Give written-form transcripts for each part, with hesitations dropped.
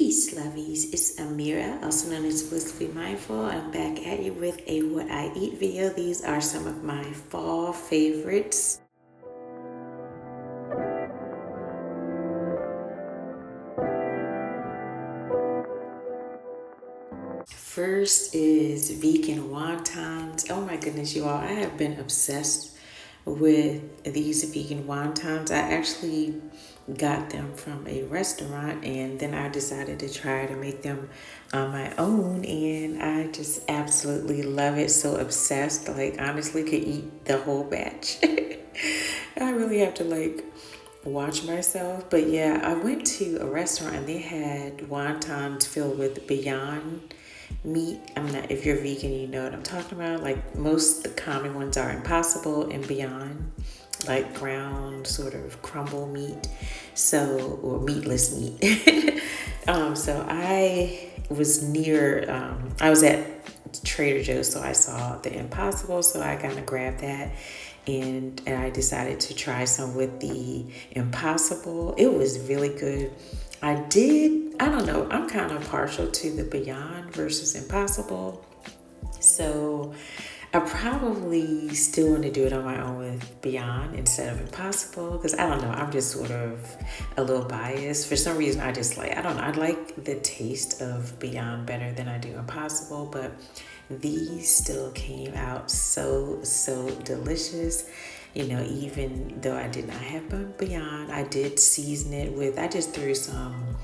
Peace, Lovies. It's Amira, also known as Blissful Mindful. I'm back at you with a What I Eat video. These are some of my fall favorites. First is vegan wontons. Oh my goodness, you all, I have been obsessed with these vegan wontons. I actually got them from a restaurant and then I decided to try to make them on my own, and I just absolutely love it. So obsessed, like honestly could eat the whole batch. I really have to watch myself. But yeah, I went to a restaurant and they had wontons filled with Beyond meat. I'm not, if you're vegan, you know what I'm talking about. Like most the common ones are Impossible and Beyond, like ground sort of crumble meat, so, or meatless meat. So I was I was at Trader Joe's, so I saw the Impossible, so I kind of grabbed that, and I decided to try some with the Impossible. It was really good. I don't know, I'm kind of partial to the Beyond versus Impossible, so I probably still want to do it on my own with Beyond instead of Impossible, because I don't know, I'm just sort of a little biased. For some reason, I just I don't know, I like the taste of Beyond better than I do Impossible, but these still came out so delicious. You know, even though I did not have Beyond, I did season it with, I just threw some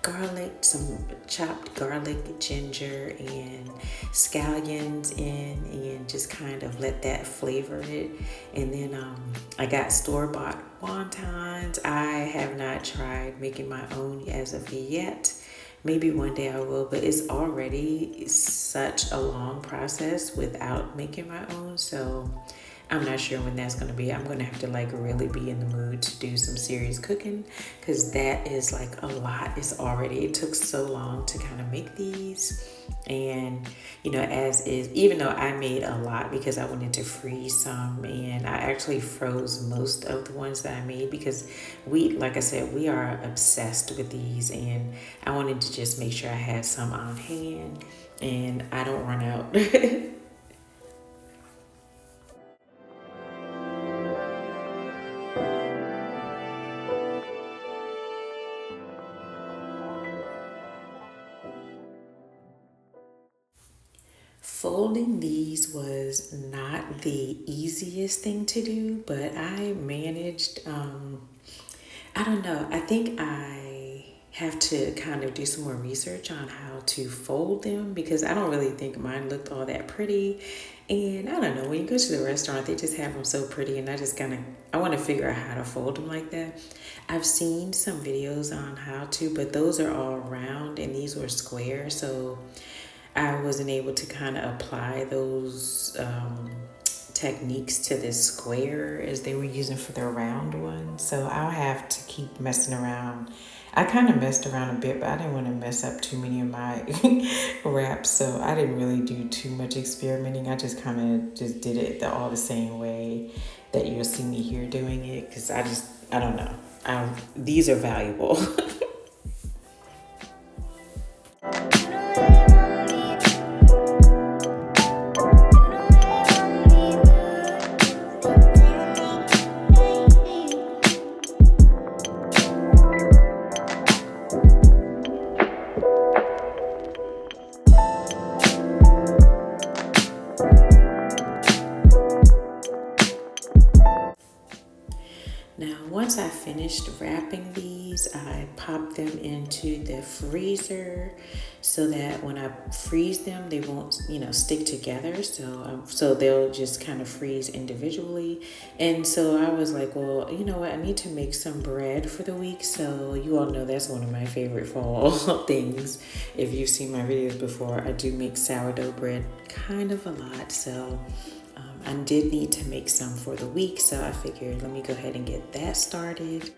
garlic, some chopped garlic, ginger, and scallions in, and just kind of let that flavor it. And then I got store-bought wontons. I have not tried making my own as of yet. Maybe one day I will, but it's already such a long process without making my own, so I'm not sure when that's going to be. I'm going to have to really be in the mood to do some serious cooking, because that is a lot. It took so long to kind of make these. And, you know, as is, even though I made a lot because I wanted to freeze some, and I actually froze most of the ones that I made because like I said, we are obsessed with these, and I wanted to just make sure I had some on hand and I don't run out. Folding these was not the easiest thing to do, but I managed. I don't know. I think I have to kind of do some more research on how to fold them, because I don't really think mine looked all that pretty. And I don't know, when you go to the restaurant, they just have them so pretty, and I want to figure out how to fold them like that. I've seen some videos on how to, but those are all round and these were square, so I wasn't able to kind of apply those techniques to this square as they were using for their round one. So I'll have to keep messing around. I kind of messed around a bit, but I didn't want to mess up too many of my wraps, so I didn't really do too much experimenting. I just kind of just did it all the same way that you'll see me here doing it, because I don't know. These are valuable. Now, once I finished wrapping these, I popped them into the freezer so that when I freeze them, they won't, stick together. So they'll just kind of freeze individually. And so I was like, well, you know what? I need to make some bread for the week. So you all know that's one of my favorite fall things. If you've seen my videos before, I do make sourdough bread kind of a lot. So I did need to make some for the week, so I figured let me go ahead and get that started.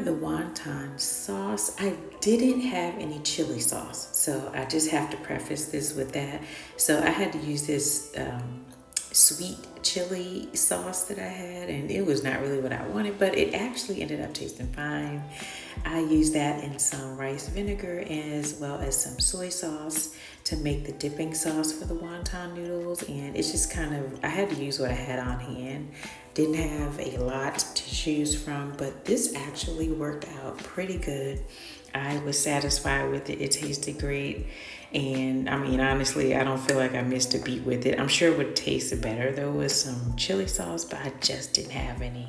the wonton sauce, I didn't have any chili sauce. So I just have to preface this with that. So I had to use this sweet chili sauce that I had, and it was not really what I wanted, but it actually ended up tasting fine. I used that in some rice vinegar as well as some soy sauce to make the dipping sauce for the wonton noodles, and it's just kind of, I had to use what I had on hand. Didn't have a lot to choose from, but this actually worked out pretty good. I was satisfied with it. It tasted great. And I mean, honestly, I don't feel like I missed a beat with it. I'm sure it would taste better though with some chili sauce, but I just didn't have any.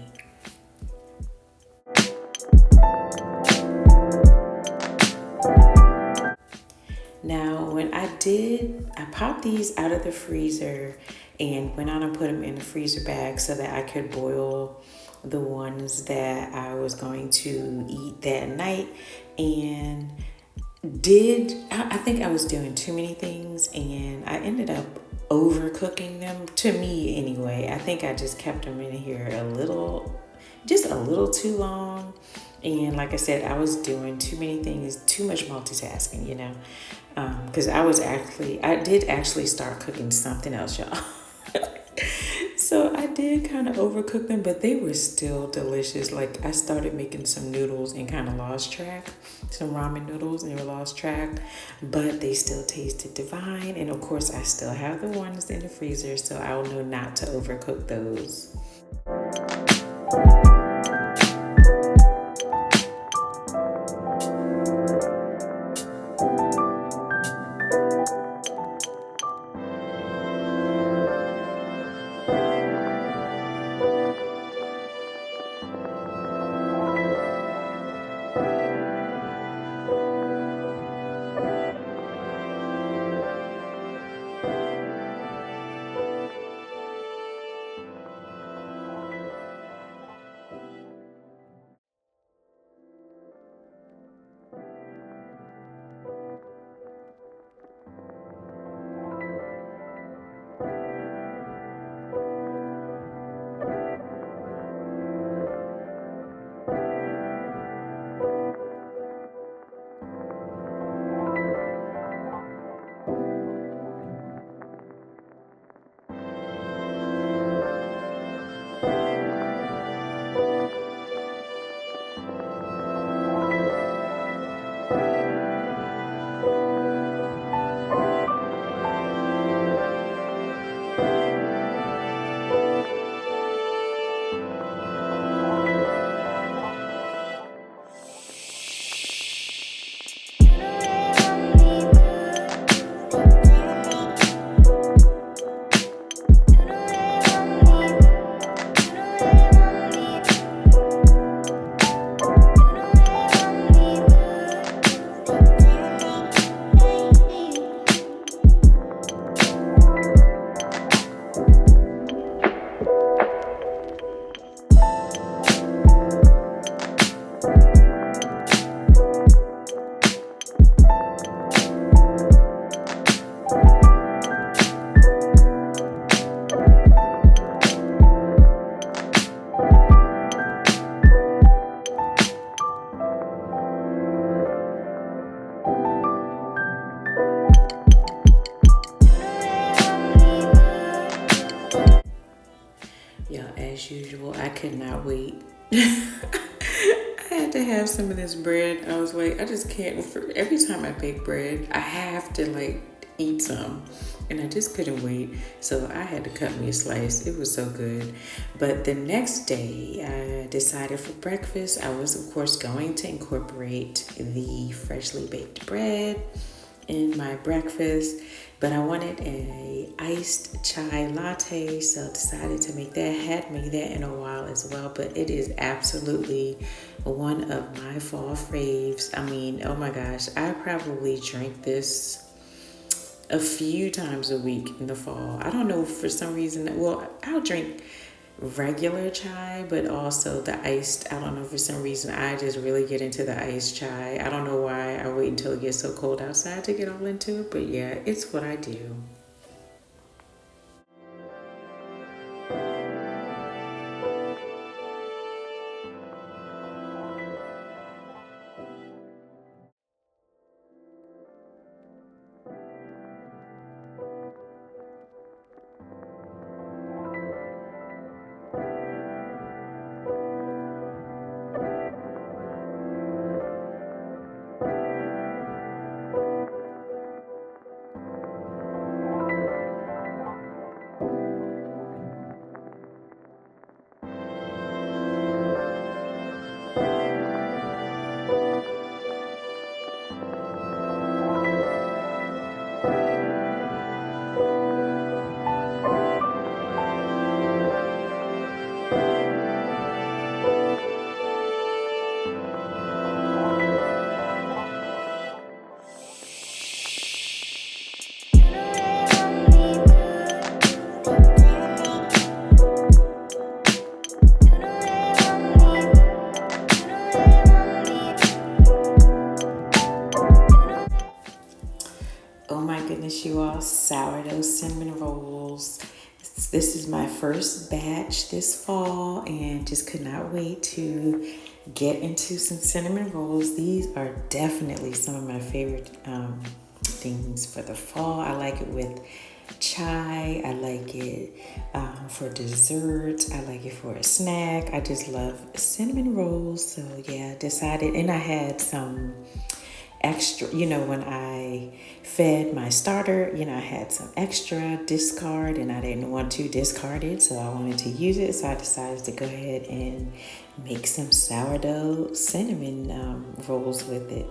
Now, when I popped these out of the freezer and went on and put them in the freezer bag so that I could boil the ones that I was going to eat that night. And I think I was doing too many things and I ended up overcooking them, to me anyway. I think I just kept them in here just a little too long. And like I said, I was doing too many things, too much multitasking, because I did actually start cooking something else, y'all. So I did kind of overcook them, but they were still delicious. Like I started making some noodles and kind of lost track, some ramen noodles, and they were lost track, but they still tasted divine. And of course, I still have the ones in the freezer, so I will know not to overcook those. Yeah, as usual, I could not wait. I had to have some of this bread. I was like, I just can't. Every time I bake bread, I have to like eat some. And I just couldn't wait. So I had to cut me a slice. It was so good. But the next day, I decided for breakfast, I was, of course, going to incorporate the freshly baked bread in my breakfast, but I wanted a iced chai latte, so decided to make that. Had made that in a while as well, but it is absolutely one of my fall faves. I mean, oh my gosh, I probably drink this a few times a week in the fall. I don't know, for some reason, well, I'll drink regular chai, but also the iced. I don't know, for some reason I just really get into the iced chai. I don't know why. I wait until it gets so cold outside to get all into it, but yeah, it's what I do. goodness, you all, sourdough cinnamon rolls. This is my first batch this fall and just could not wait to get into some cinnamon rolls. These are definitely some of my favorite things for the fall. I like it with chai. I like it for dessert. I like it for a snack. I just love cinnamon rolls. So yeah, decided, and I had some extra, when I fed my starter, I had some extra discard and I didn't want to discard it, so I wanted to use it. So I decided to go ahead and make some sourdough cinnamon rolls with it.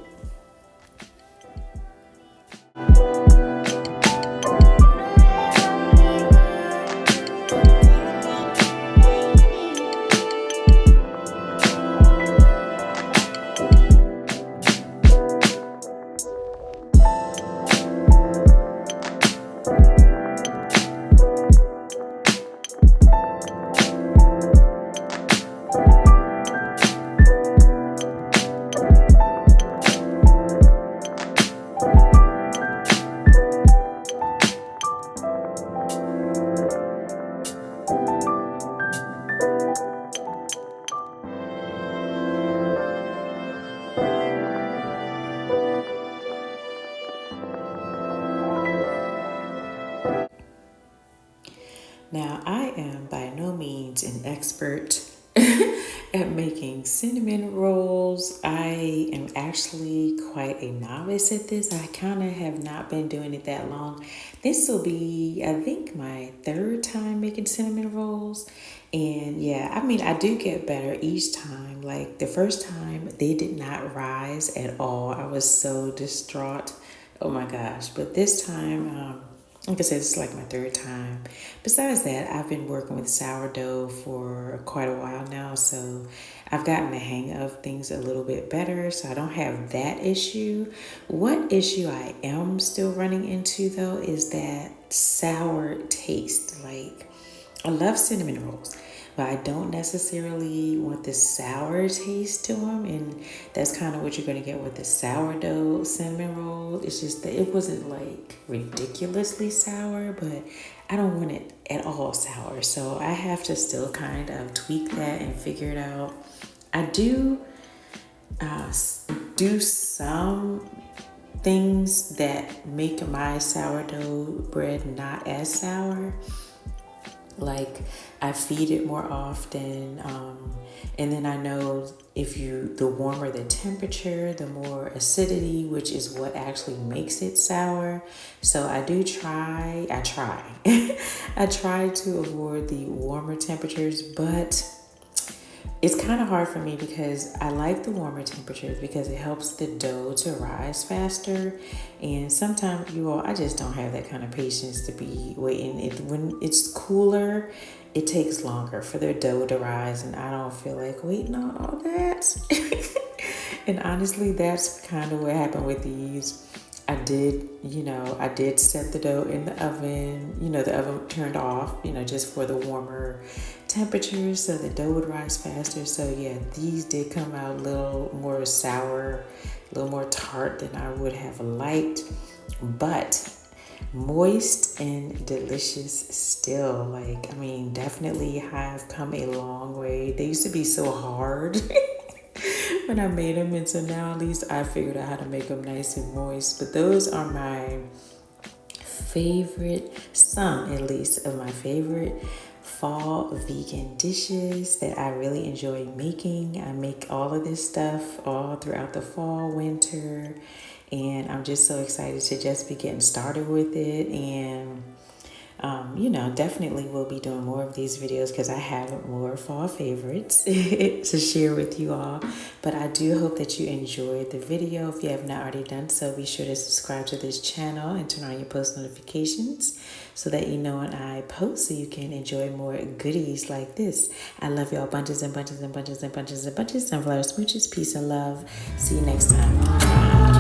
Now, I am by no means an expert at making cinnamon rolls. I am actually quite a novice at this. I kind of have not been doing it that long. This will be, I think, my third time making cinnamon rolls. And yeah, I do get better each time. Like the first time, they did not rise at all. I was so distraught. Oh my gosh. But this time, like I said, it's like my third time. Besides that, I've been working with sourdough for quite a while now, so I've gotten the hang of things a little bit better, so I don't have that issue. What issue I am still running into, though, is that sour taste. Like, I love cinnamon rolls, but I don't necessarily want the sour taste to them, and that's kind of what you're going to get with the sourdough cinnamon roll. It's just that it wasn't like ridiculously sour, but I don't want it at all sour, so I have to still kind of tweak that and figure it out. I do do some things that make my sourdough bread not as sour. Like I feed it more often, and then I know the warmer the temperature, the more acidity, which is what actually makes it sour. So I try I try to avoid the warmer temperatures, but it's kind of hard for me because I like the warmer temperatures because it helps the dough to rise faster. And sometimes, I just don't have that kind of patience to be waiting. When it's cooler, it takes longer for the dough to rise, and I don't feel like waiting on all that. And honestly, that's kind of what happened with these. I did set the dough in the oven, the oven turned off, just for the warmer temperatures so the dough would rise faster. So yeah, these did come out a little more sour, a little more tart than I would have liked, but moist and delicious still. Definitely have come a long way. They used to be so hard when I made them, and so now at least I figured out how to make them nice and moist. But those are my favorite, some at least of my favorite fall vegan dishes that I really enjoy making. I make all of this stuff all throughout the fall, winter, and I'm just so excited to just be getting started with it. And definitely will be doing more of these videos because I have more fall favorites to share with you all. But I do hope that you enjoyed the video. If you have not already done so, be sure to subscribe to this channel and turn on your post notifications so that you know when I post, so you can enjoy more goodies like this. I love y'all bunches and bunches and bunches and bunches and bunches. Sunflower smooches. Peace and love. See you next time.